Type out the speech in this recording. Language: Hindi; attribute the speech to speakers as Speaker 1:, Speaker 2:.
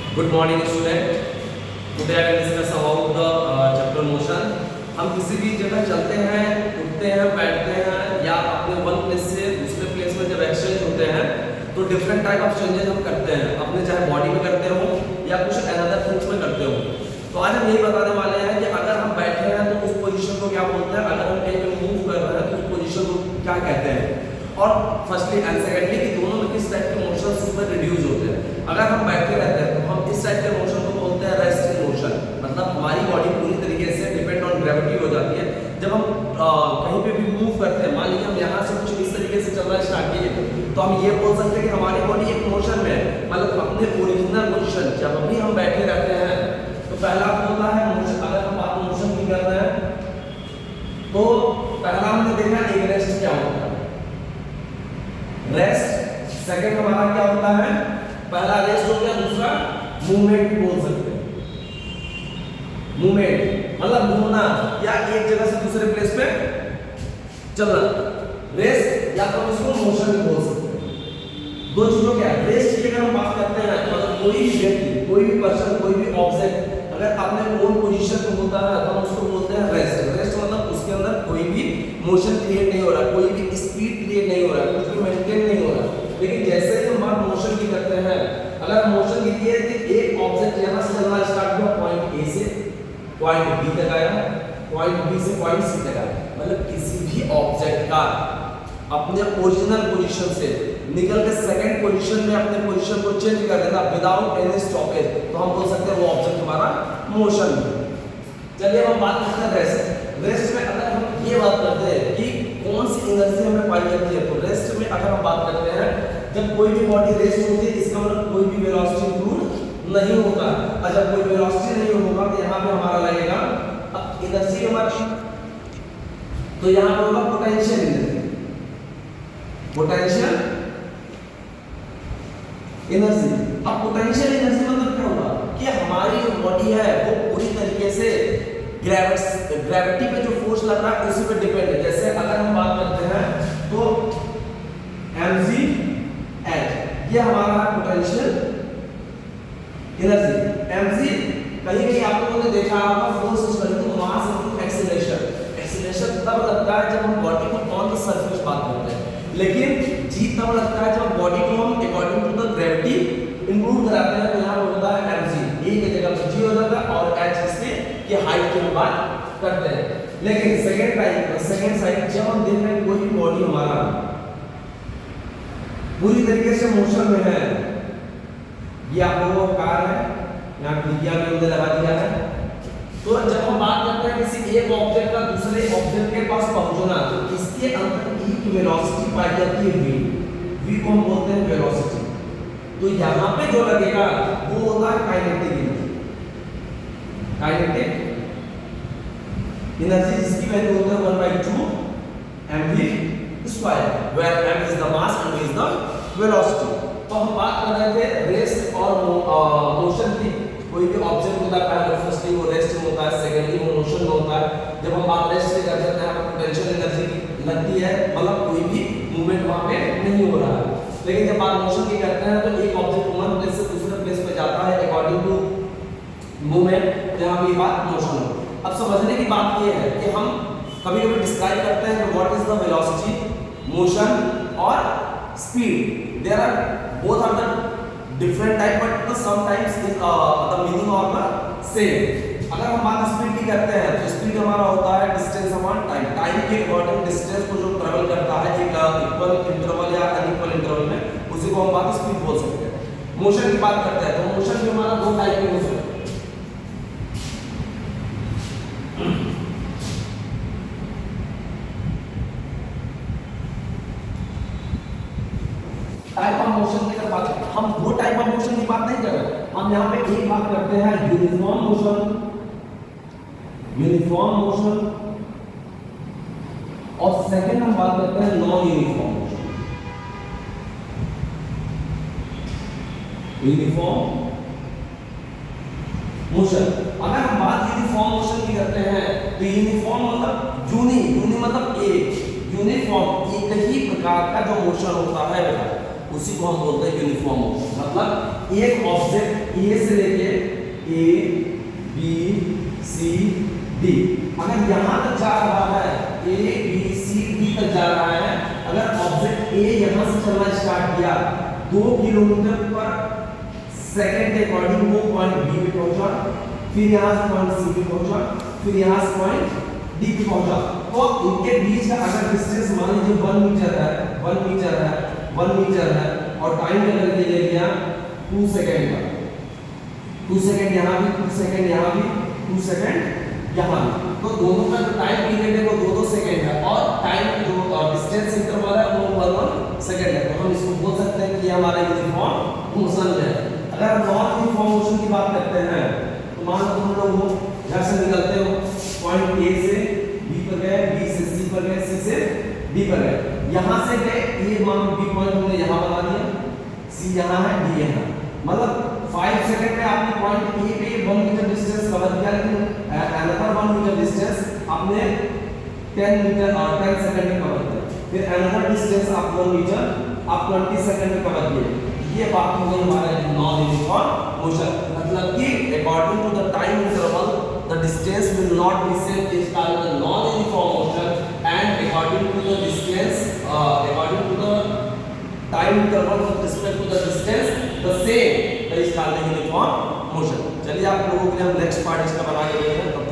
Speaker 1: Good morning student. Today I will discuss about the chapter motion. हम किसी भी जगह चलते हैं, उठते हैं, बैठते हैं या अपने वन प्लेस से दूसरे प्लेस में जब एक्सचेंज होते हैं तो डिफरेंट टाइप ऑफ चेंजेस हम करते हैं, अपने चाहे बॉडी में करते हो या कुछ अनदर थिंग्स में करते हो। तो आज हम यही बताने वाले हैं कि अगर हम बैठे हैं तो उस पोजीशन को क्या बोलते हैं, अगर हम कहीं पे मूव कर रहे हैं तो उस पोजीशन को क्या कहते हैं, और फर्स्टली एंड सेकेंडली कि दोनों में किस टाइप के मोशंस उसमें रिड्यूस होते हैं। अगर हम बैठे रहते हैं तो हम इस टाइप के मोशन को बोलते हैं रेस्टिंग मोशन, मतलब हमारी बॉडी पूरी तरीके से डिपेंड ऑन ग्रेविटी हो जाती है। जब हम कहीं पे भी मूव करते हैं, मान लीजिए हम यहाँ से कुछ इस तरीके से चलना स्टार्ट किए तो हम ये बोल सकते हैं कि हमारी बॉडी एक मोशन में है, मतलब अपने ओरिजिनल पोजीशन। जब भी हम बैठे रहते हैं तो पहला होता है मोशन। अगर हम बात मोशन की कर रहे हैं तो पहला हमने देखा एक रेस्ट क्या होता है, रेस्ट। सेकंड हमारा क्या होता है, पहला रेस्ट हो गया, दूसरा मूवमेंट बोल सकते हैं। मूवमेंट मतलब घूमना या एक जगह से दूसरे प्लेस पे चलना। रेस्ट या तो इसको मोशन भी बोल सकते हैं। दो चीजों क्या है, रेस्ट की अगर हम बात करते हैं मतलब कोई भी व्यक्ति, कोई भी पर्सन, कोई भी ऑब्जेक्ट अगर अपने ओन पोजीशन पे होता है तो हम उसको बोलते हैं रेस्ट। रेस्ट मतलब उसके अंदर कोई भी मोशन क्रिएट नहीं हो रहा, कोई भी स्पीड क्रिएट नहीं हो रहा, कुछ भी मेंटेन नहीं हो रहा। लेकिन जैसे ही हम बात मोशन की करते हैं, अगर मोशन की है कि एक ऑब्जेक्ट यहां से चलना स्टार्ट हुआ, पॉइंट ए से पॉइंट बी तक आया, पॉइंट बी से पॉइंट सी तक आया, मतलब किसी भी ऑब्जेक्ट का अपने ओरिजिनल पोजीशन से निकल के सेकंड पोजीशन में अपने पोजीशन को चेंज कर देना विदाउट एनी स्टॉपेज, तो हम बोल सकते हैं वो ऑब्जेक्ट हमारा मोशन है। चलिए हम बात करते हैं रेस्ट। रेस्ट में अगर हम ये बात करते हैं कि कौन सी एनर्जी हमें पाई जाती है, तो रेस्ट में अगर हम बात करते हैं जब कोई भी बॉडी रेस्ट होती है इसका मतलब कोई भी वेलोसिटी इंक्लूड नहीं होगा, और जब कोई वेलोसिटी नहीं होगा तो यहाँ पे हमारा लगेगा अब एनर्जी हमारी, तो यहाँ पे होगा पोटेंशियल एनर्जी। पोटेंशियल एनर्जी, अब पोटेंशियल एनर्जी मतलब क्या होगा कि हमारी जो बॉडी है वो पूरी तरीके से ग्रेविटी पे जो फोर्स लग रहा है उसी पे डिपेंड है। जैसे अगर हम बात करते हैं तो mg h ये हमारा पोटेंशियल एनर्जी। mg कहीं कहीं आप लोगों ने देखा होगा force is equal to mass into acceleration. Acceleration तब लगता है जब हम बॉडी को ऑन द सरफेस बात करते हैं, लेकिन g तब लगता है जब बॉडी को हम according to the gravity include कराते हैं, तो यहाँ होता है mg, a की जगह पे g हो जाता है और h इससे कि हाइट की हम बात करते हैं। लेकिन सेकंड साइड जब हम देख रहे हैं कोई भी बॉडी हमारा पूरी तरीके से मोशन में है, ये आप लोगों का कार है, यहाँ खिड़कियां भी हमने लगा दिया है, तो जब हम बात करते हैं किसी एक ऑब्जेक्ट का दूसरे ऑब्जेक्ट के पास पहुंचना, तो इसके अंदर एक वेलोसिटी पाई जाती है v। v को हम बोलते हैं वेलोसिटी। तो यहाँ पे जो लगेगा वो होता है काइनेटिक एनर्जी। काइनेटिक एनर्जी जिसकी वैल्यू होता है 1/2 mv square, where m is the mass and v is the velocity. तो हम बात कर रहे थे रेस्ट और मोशन की। कोई भी ऑब्जेक्ट होता है, पहले फर्स्टली वो रेस्ट में होता है, सेकेंडली वो मोशन में होता है। जब हम बात रेस्ट की करते हैं हमें पोटेंशियल एनर्जी लगती है, मतलब कोई भी मूवमेंट वहां पे नहीं हो रहा है। लेकिन जब बात मोशन की करते हैं तो एक ऑब्जेक्ट वन प्लेस से दूसरे प्लेस पे जाता है अकॉर्डिंग टू मूवमेंट, जहां ये बात मोशन हो। अब समझने की बात ये है कि हम कभी कभी डिस्क्राइब करते हैं what is the velocity, motion और speed. There are both are the different type but sometimes the meaning और द सेम। अगर हम बात स्पीड की करते हैं तो स्पीड हमारा होता है डिस्टेंस अपॉन टाइम। टाइम के अकॉर्डिंग डिस्टेंस को जो ट्रेवल करता है एक इक्वल इंटरवल या अनइक्वल इंटरवल में, उसी को हम बात स्पीड बोल सकते हैं। मोशन की बात करते हैं तो मोशन भी हमारा दो टाइप के हो सकते हैं। टाइप ऑफ मोशन की अगर बात करें, हम दो टाइप ऑफ मोशन की बात नहीं कर रहे, हम यहाँ पे एक बात करते हैं यूनिफॉर्म मोशन, यूनिफॉर्म मोशन, और सेकंड हम बात करते हैं non uniform motion. Uniform motion, अगर हम बात यूनिफॉर्म मोशन की करते हैं तो यूनिफॉर्म मतलब यूनी मतलब एक, यूनिफॉर्म एक ही प्रकार का जो मोशन होता है बेटा उसी को हम बोलते हैं यूनिफॉर्म मोशन। मतलब एक ऑब्जेक्ट ए से लेके ए बी सी डी, अगर यहां तक जा रहा है, ए बी सी डी तक जा रहा है, अगर ऑब्जेक्ट ए यहां से चलना स्टार्ट किया 2 किलोमीटर पर सेकंड के अकॉर्डिंग वो पॉइंट बी पे पहुंचा, फिर यहां से पॉइंट सी पे पहुंचा, फिर यहां से पॉइंट डी पे पहुंचा, तो इनके बीच का अगर डिस्टेंस मान लीजिए 1 मीटर है, 1 मीटर है, 1 मीटर है, और टाइम अगर ये ले लिया 2 सेकंड का, 2 सेकंड यहां भी, 2 सेकंड यहां भी, 2 सेकंड यहां भी, तो दोनों का जो टाइम पीरियड है वो 2-2 सेकंड है, और टाइम जो डिस्टेंस इंटरवल है वो 1-1 सेकंड है। तो हम इसको बोल सकते हैं कि हमारा यूनिफॉर्म मोशन है। अगर हम नॉन यूनिफॉर्म मोशन की बात करते हैं तो मान लो तुम लोग घर से निकलते हो, पॉइंट ए से बी पर गए, बी से सी पर गए, सी से डी पर गए, यहां से गए, ये मान बी पॉइंट हमने यहां बना दिया, सी यहां है, डी यहां, मतलब 5 सेकंड में आपने पॉइंट ए पे 1 मीटर डिस्टेंस कवर किया, लेकिन अनदर 1 मीटर डिस्टेंस आपने 10 मीटर और 10 सेकंड में कवर किया, फिर अनदर डिस्टेंस आप 1 मीटर आप 20 सेकंड में कवर किए। ये बात हो गई हमारे नॉन यूनिफॉर्म मोशन, मतलब कि according to the time interval the distance will not be same is called the non uniform motion, and according to the distance according to the time interval with respect to the distance the same is called the uniform motion. चलिए आप लोगों के लिए हम नेक्स्ट पार्ट इसका बना के देखेंगे।